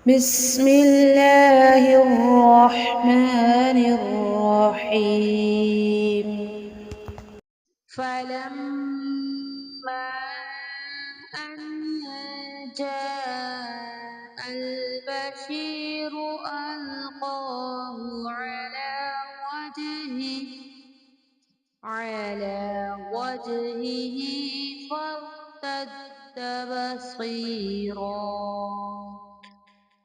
بسم الله الرحمن الرحيم. فلما أن جاء البشير ألقاه على وجهه فارتد بصيرا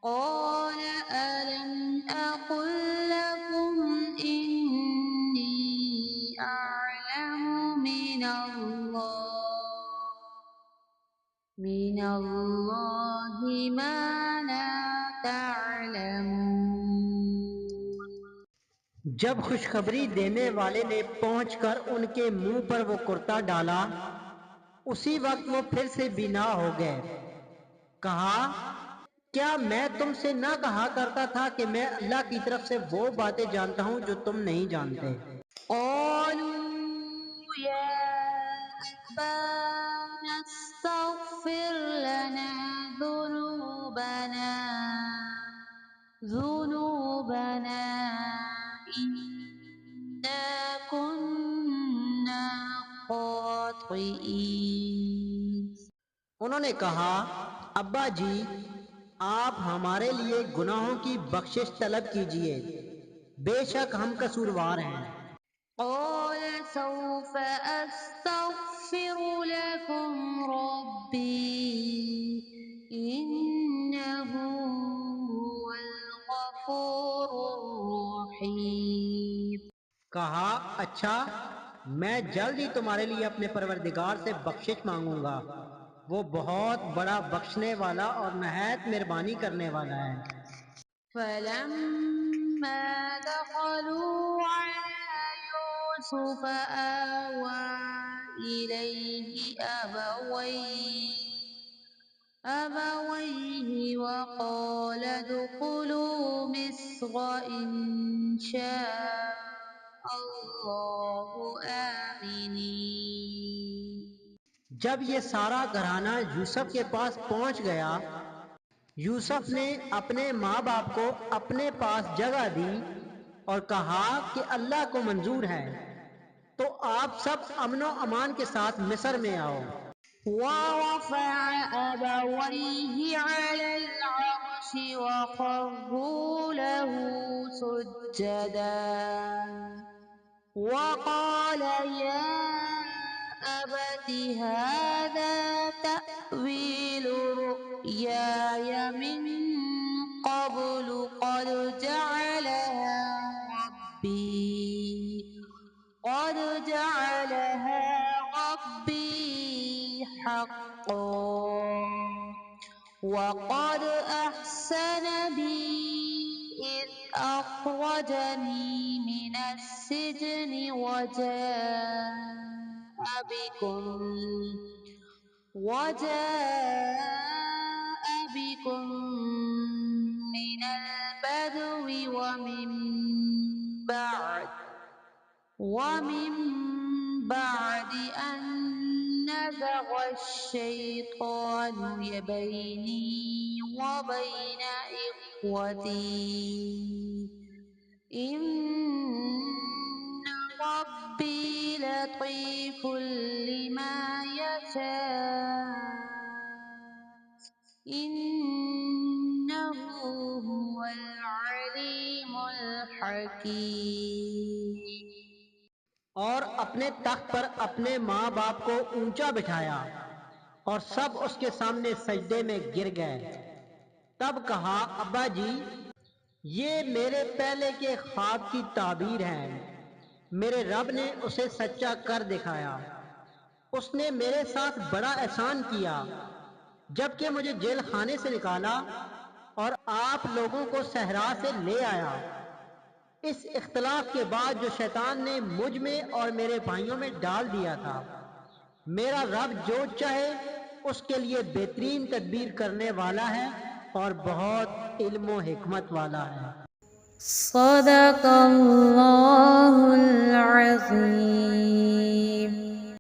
قال ألم أقل لكم إني أعلم من الله ما لا تعلمون. جب خوشخبری دینے والے نے پہنچ کر ان کے منہ پر وہ کرتا ڈالا، اسی وقت وہ پھر سے بینا ہو گئے۔ کہا، کیا میں تم سے نہ کہا کرتا تھا کہ میں اللہ کی طرف سے وہ باتیں جانتا ہوں جو تم نہیں جانتے؟ قالوا يا أبانا استغفر لنا ذنوبنا إنا كنا خاطئين. انہوں نے کہا، ابا جی، آپ ہمارے لیے گناہوں کی بخشش طلب کیجئے، بے شک ہم قصوروار ہیں۔ قال سوف أستغفر لكم ربي إنه هو الغفور الرحيم. کہا، اچھا، میں جلد ہی تمہارے لیے اپنے پروردگار سے بخشش مانگوں گا، وہ بہت بڑا بخشنے والا اور نہایت مہربانی کرنے والا ہے۔ فلما دخلوا على يوسف آوى إليه أبويه وقال ادخلوا مصر إن شاء الله آمنين. جب یہ سارا گھرانہ یوسف کے پاس پہنچ گیا، یوسف نے اپنے ماں باپ کو اپنے پاس جگہ دی اور کہا کہ اللہ کو منظور ہے تو آپ سب امن و امان کے ساتھ مصر میں آؤ۔ ورفع أبويه على العرش وخروا له سجدا وقال يا أبت هذا تأويل رؤياي من قبل قد جعلها ربي حقا وقد أحسن بي إذ أخرجني من السجن وجاء بكم من البدو ومن بعد أن نزغ الشيطان بيني وبين إخوتي إن ربي لطيف لما يشاء إنه هو العليم الحكيم. اور اپنے تخت پر اپنے ماں باپ کو اونچا بٹھایا اور سب اس کے سامنے سجدے میں گر گئے۔ تب کہا، ابا جی، یہ میرے پہلے کے خواب کی تعبیر ہے، میرے رب نے اسے سچا کر دکھایا۔ اس نے میرے ساتھ بڑا احسان کیا جبکہ مجھے جیل خانے سے نکالا اور آپ لوگوں کو صحرا سے لے آیا۔ اس اختلاف کے بعد جو شیطان نے مجھ میں اور میرے بھائیوں میں ڈال دیا تھا، میرا رب جو چاہے اس کے لیے بہترین تدبیر کرنے والا ہے اور بہت علم و حکمت والا ہے۔ صدق اللہ العظیم.